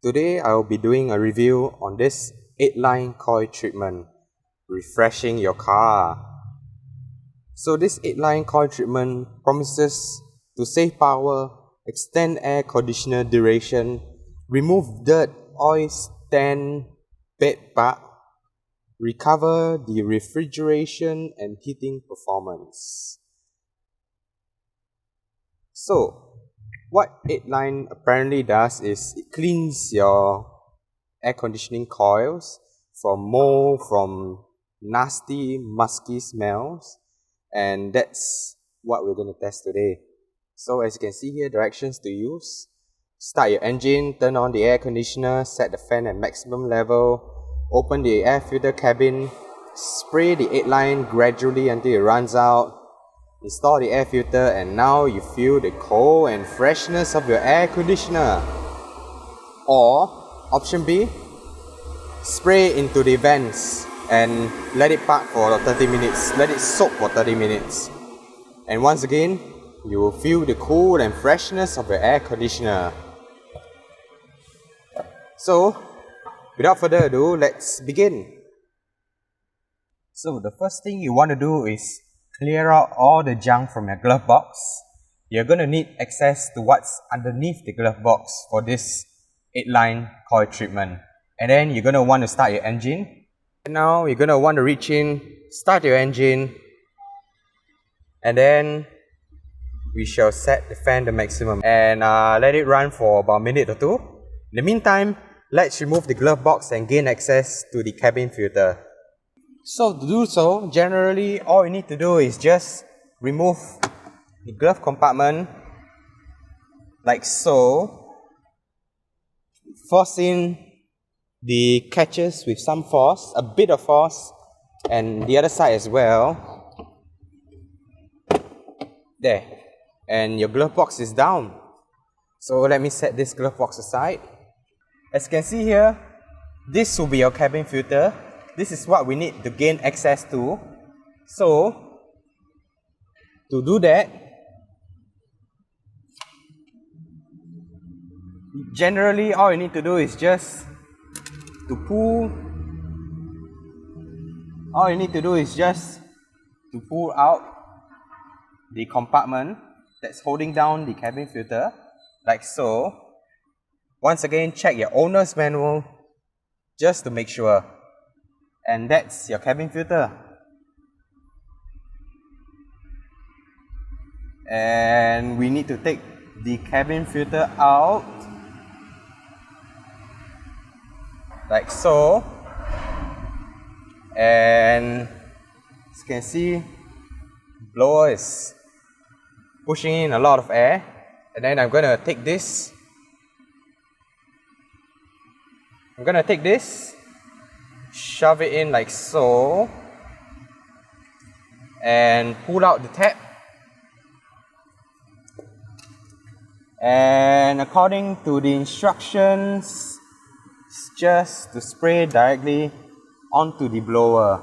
Today I will be doing a review on this 8-line coil treatment, refreshing your car. So this 8-line coil treatment promises to save power, extend air conditioner duration, remove dirt, oil, stain, bed bug, recover the refrigeration and heating performance. So, what 8-line apparently does is it cleans your air conditioning coils from mold, from nasty, musky smells, and that's what we're going to test today. So as you can see here, directions to use. Start your engine, turn on the air conditioner, set the fan at maximum level, open the air filter cabin, spray the 8-line gradually until it runs out, install the air filter, and now you feel the cold and freshness of your air conditioner. Or, option B, spray into the vents and let it park for 30 minutes, let it soak for 30 minutes. And once again, you will feel the cool and freshness of your air conditioner. So, without further ado, let's begin. So the first thing you want to do is clear out all the junk from your glove box. You're going to need access to what's underneath the glove box for this 8-line coil treatment. And then you're going to want to start your engine. And now you're going to want to reach in, start your engine, and then we shall set the fan to maximum and let it run for about a minute or two. In the meantime, let's remove the glove box and gain access to the cabin filter. So to do so, generally all you need to do is just remove the glove compartment like so. Force in the catches with some force, a bit of force, and the other side as well. There. And your glove box is down. So let me set this glove box aside. As you can see here, this will be your cabin filter. This is what we need to gain access to. So, to do that, generally all you need to do is just to pull out the compartment that's holding down the cabin filter, like so. Once again, check your owner's manual just to make sure. And that's your cabin filter. And we need to take the cabin filter out like so. And as you can see, the blower is pushing in a lot of air. And then I'm going to take this. Shove it in like so, and pull out the tap. And according to the instructions, it's just to spray directly onto the blower.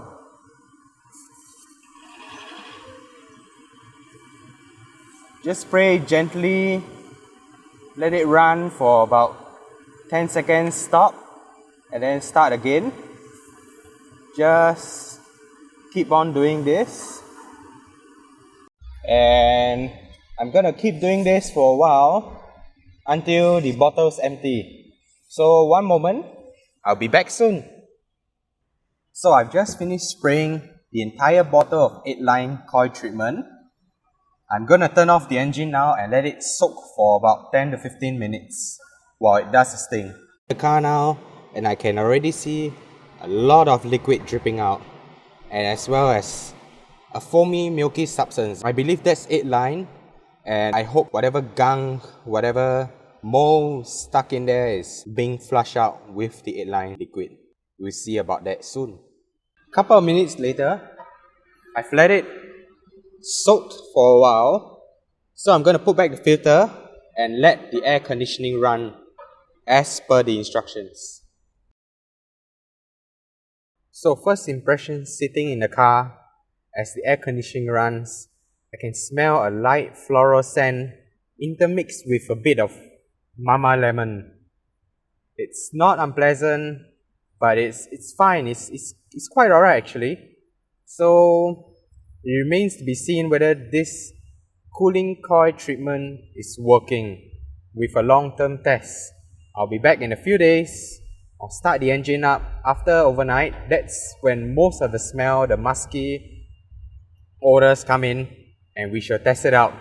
Just spray gently, let it run for about 10 seconds, stop, and then start again. Just keep on doing this, and I'm gonna keep doing this for a while until the bottle's empty. So one moment, I'll be back soon. So I've just finished spraying the entire bottle of 8-line coil treatment. I'm gonna turn off the engine now and let it soak for about 10 to 15 minutes while it does its thing. The car now, and I can already see a lot of liquid dripping out, and as well as a foamy milky substance. I believe that's 8-line, and I hope whatever gunk, whatever mold stuck in there is being flushed out with the 8-line liquid. We'll see about that soon. A couple of minutes later, I've let it soak for a while, so I'm going to put back the filter and let the air conditioning run as per the instructions. So first impression sitting in the car, as the air conditioning runs, I can smell a light floral scent intermixed with a bit of mama lemon. It's not unpleasant, but it's fine. It's quite alright actually. So it remains to be seen whether this cooling coil treatment is working with a long-term test. I'll be back in a few days. I'll start the engine up after overnight. That's when most of the smell, the musky odours come in, and we shall test it out.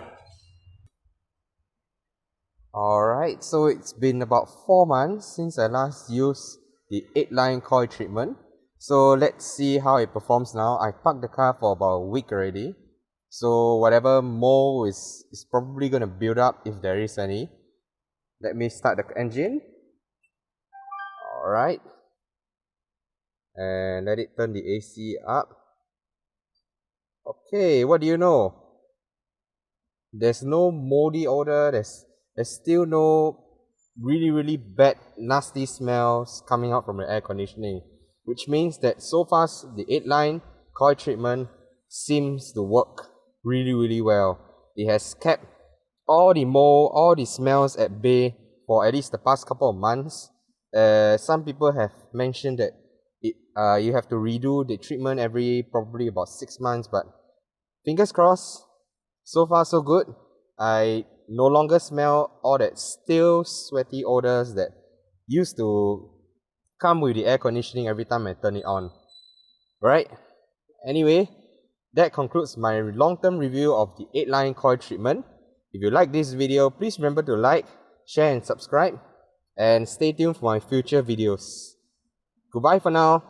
Alright, so it's been about 4 months since I last used the 8-line coil treatment. So let's see how it performs now. I parked the car for about a week already. So whatever mold is probably going to build up if there is any. Let me start the engine. Alright. And let it turn the AC up. Okay, what do you know? There's no moldy odor. There's still no really bad nasty smells coming out from the air conditioning, which means that so far the 8-line coil treatment seems to work really well. It has kept all the mold, all the smells at bay for at least the past couple of months. Some people have mentioned that you have to redo the treatment every probably about 6 months, but fingers crossed, so far so good. I no longer smell all that stale, sweaty odors that used to come with the air conditioning every time I turn it on. Right? Anyway, that concludes my long-term review of the 8-line coil treatment. If you like this video, please remember to like, share and subscribe, and stay tuned for my future videos. Goodbye for now.